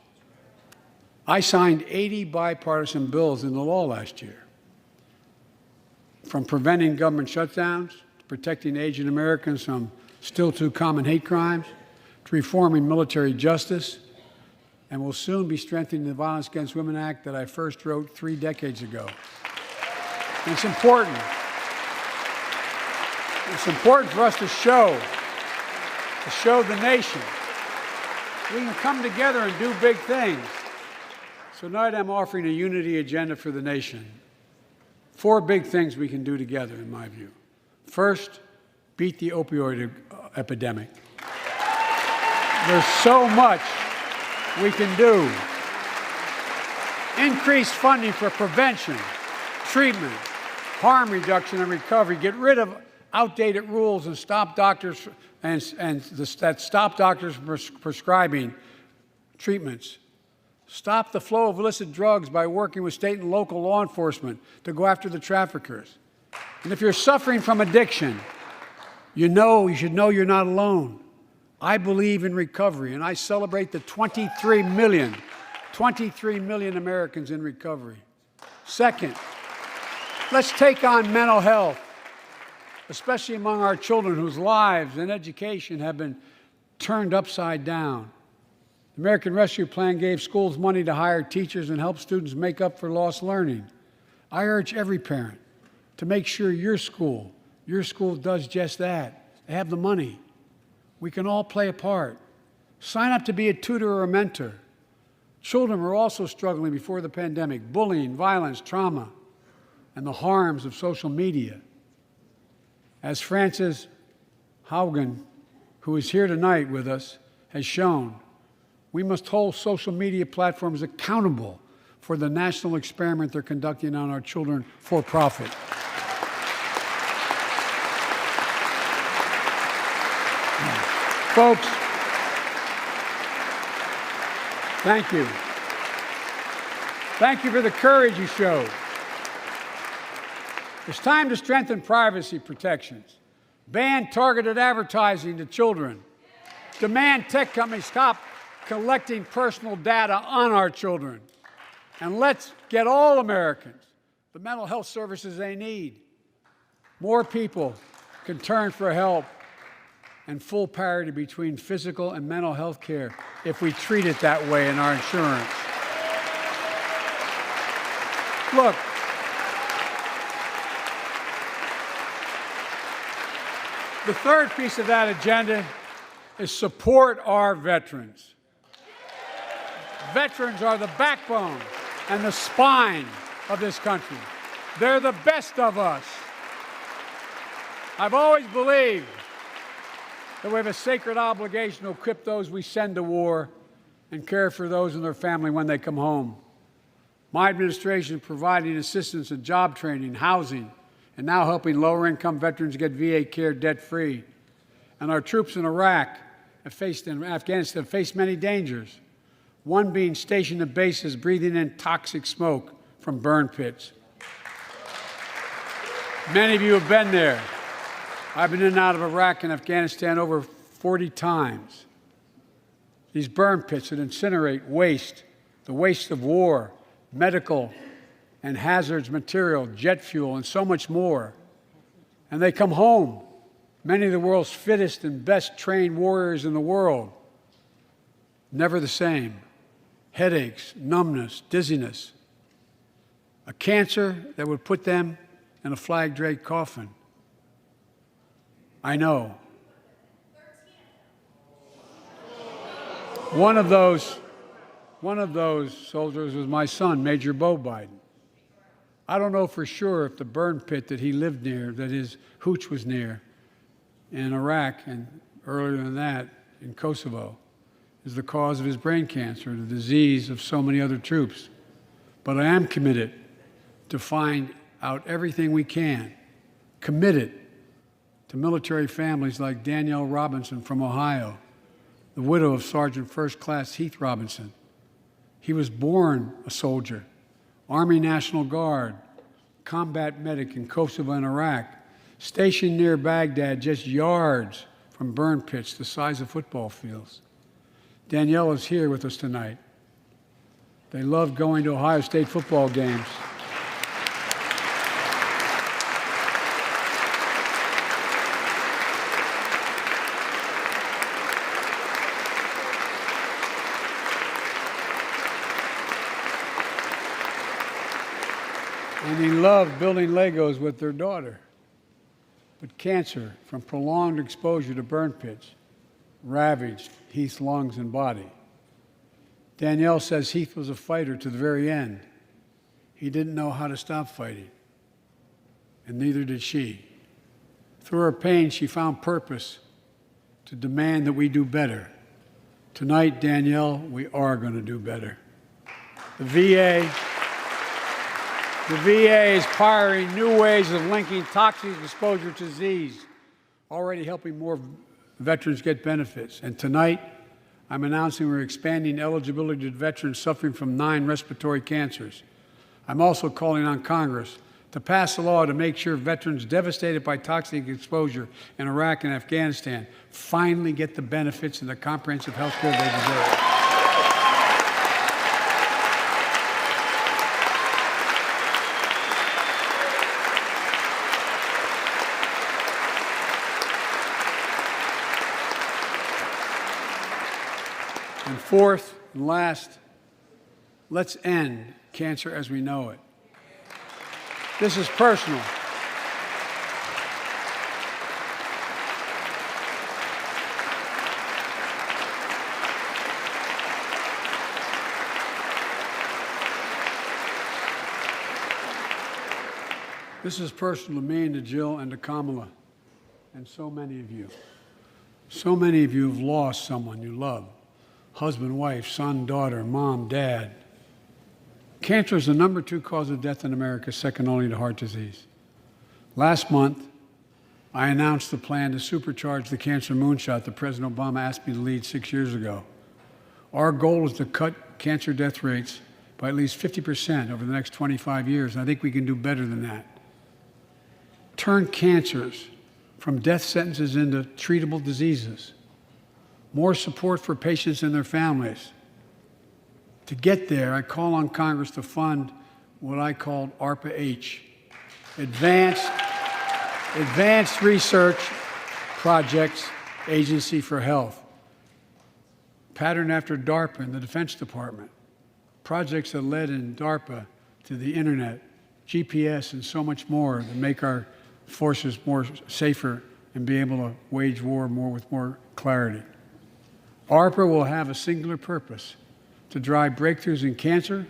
Speaker 2: I signed 80 bipartisan bills into law last year, from preventing government shutdowns, to protecting Asian Americans from still too common hate crimes, to reforming military justice, and will soon be strengthening the Violence Against Women Act that I first wrote 3 decades ago. And it's important. It's important for us to show the nation we can come together and do big things. So tonight I'm offering a unity agenda for the nation. 4 big things we can do together, in my view. First, beat the opioid epidemic. There's so much we can do. Increase funding for prevention, treatment, harm reduction, and recovery. Get rid of outdated rules and stop doctors that stop doctors from prescribing treatments. Stop the flow of illicit drugs by working with state and local law enforcement to go after the traffickers. And if you're suffering from addiction, you should know you're not alone. I believe in recovery, and I celebrate the 23 million Americans in recovery. Second, let's take on mental health, especially among our children whose lives and education have been turned upside down. The American Rescue Plan gave schools money to hire teachers and help students make up for lost learning. I urge every parent to make sure your school does just that. They have the money. We can all play a part. Sign up to be a tutor or a mentor. Children were also struggling before the pandemic: bullying, violence, trauma, and the harms of social media. As Frances Haugen, who is here tonight with us, has shown, we must hold social media platforms accountable for the national experiment they're conducting on our children for profit. Folks, thank you. Thank you for the courage you showed. It's time to strengthen privacy protections, ban targeted advertising to children, demand tech companies stop collecting personal data on our children, and let's get all Americans the mental health services they need. More people can turn for help and full parity between physical and mental health care if we treat it that way in our insurance. Look, the third piece of that agenda is support our veterans. Veterans are the backbone and the spine of this country. They're the best of us. I've always believed that we have a sacred obligation to equip those we send to war and care for those in their family when they come home. My administration is providing assistance in job training, housing, and now helping lower-income veterans get VA care debt-free. And our troops in Iraq and Afghanistan have faced many dangers, one being stationed at bases breathing in toxic smoke from burn pits. Many of you have been there. I've been in and out of Iraq and Afghanistan over 40 times. These burn pits that incinerate waste, the waste of war, medical and hazardous material, jet fuel, and so much more. And they come home, many of the world's fittest and best trained warriors in the world. Never the same. Headaches, numbness, dizziness. A cancer that would put them in a flag-draped coffin. I know. One of those soldiers was my son, Major Bo Biden. I don't know for sure if the burn pit that he lived near, that his hooch was near in Iraq and earlier than that in Kosovo, is the cause of his brain cancer, the disease of so many other troops. But I am committed to find out everything we can, committed to military families like Danielle Robinson from Ohio, the widow of Sergeant First Class Heath Robinson. He was born a soldier, Army National Guard, combat medic in Kosovo and Iraq, stationed near Baghdad, just yards from burn pits the size of football fields. Danielle is here with us tonight. They loved going to Ohio State football games. And he loved building Legos with their daughter. But cancer from prolonged exposure to burn pits ravaged Heath's lungs and body. Danielle says Heath was a fighter to the very end. He didn't know how to stop fighting, and neither did she. Through her pain, she found purpose to demand that we do better. Tonight, Danielle, we are going to do better. The VA is pioneering new ways of linking toxic exposure to disease, already helping more veterans get benefits. And tonight, I'm announcing we're expanding eligibility to veterans suffering from 9 respiratory cancers. I'm also calling on Congress to pass a law to make sure veterans devastated by toxic exposure in Iraq and Afghanistan finally get the benefits and the comprehensive health care they deserve. And fourth and last, let's end cancer as we know it. This is personal. This is personal to me and to Jill and to Kamala and so many of you. So many of you have lost someone you love. Husband, wife, son, daughter, mom, dad. Cancer is the #2 cause of death in America, second only to heart disease. Last month, I announced the plan to supercharge the cancer moonshot that President Obama asked me to lead 6 years ago. Our goal is to cut cancer death rates by at least 50% over the next 25 years, and I think we can do better than that. Turn cancers from death sentences into treatable diseases. More support for patients and their families. To get there, I call on Congress to fund what I call ARPA-H, Advanced Research Projects Agency for Health, patterned after DARPA in the Defense Department. Projects that led in DARPA to the internet, GPS, and so much more that make our forces more safer and be able to wage war with more clarity. ARPA will have a singular purpose: to drive breakthroughs in cancer,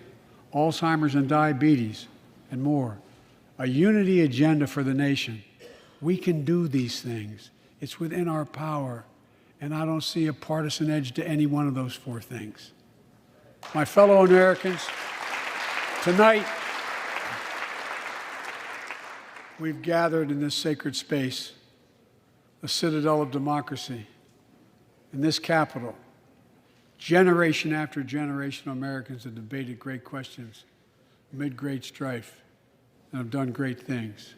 Speaker 2: Alzheimer's and diabetes, and more. A unity agenda for the nation. We can do these things. It's within our power, and I don't see a partisan edge to any one of those 4 things. My fellow Americans, tonight, we've gathered in this sacred space, a citadel of democracy, in this Capitol. Generation after generation of Americans have debated great questions amid great strife and have done great things.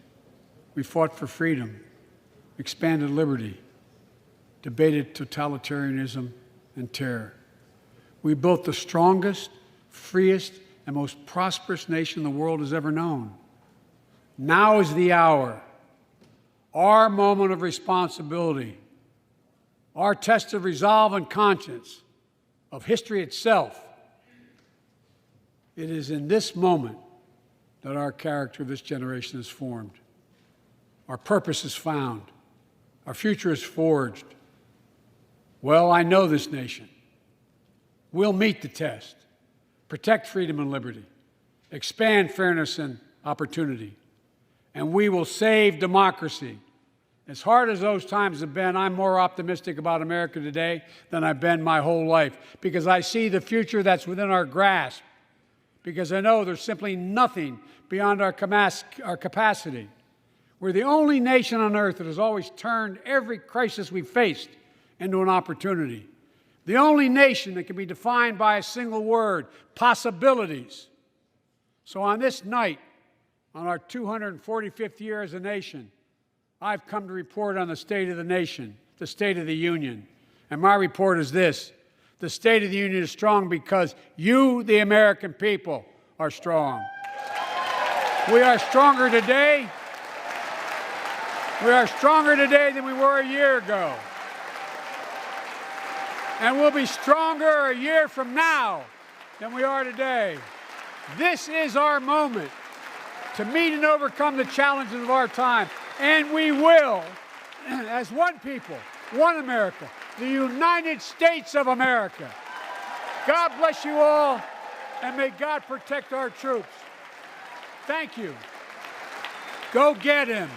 Speaker 2: We fought for freedom, expanded liberty, debated totalitarianism and terror. We built the strongest, freest, and most prosperous nation the world has ever known. Now is the hour, our moment of responsibility, our test of resolve and conscience, of history itself. It is in this moment that our character of this generation is formed. Our purpose is found. Our future is forged. Well, I know this nation. We'll meet the test, protect freedom and liberty, expand fairness and opportunity, and we will save democracy. As hard as those times have been, I'm more optimistic about America today than I've been my whole life, because I see the future that's within our grasp, because I know there's simply nothing beyond our capacity. We're the only nation on earth that has always turned every crisis we've faced into an opportunity. The only nation that can be defined by a single word: possibilities. So on this night, on our 245th year as a nation, I've come to report on the state of the nation, the State of the Union. And my report is this: the State of the Union is strong because you, the American people, are strong. We are stronger today. We are stronger today than we were a year ago. And we'll be stronger a year from now than we are today. This is our moment. to meet and overcome the challenges of our time. And we will, as one people, one America, the United States of America. God bless you all, and may God protect our troops. Thank you. Go get him.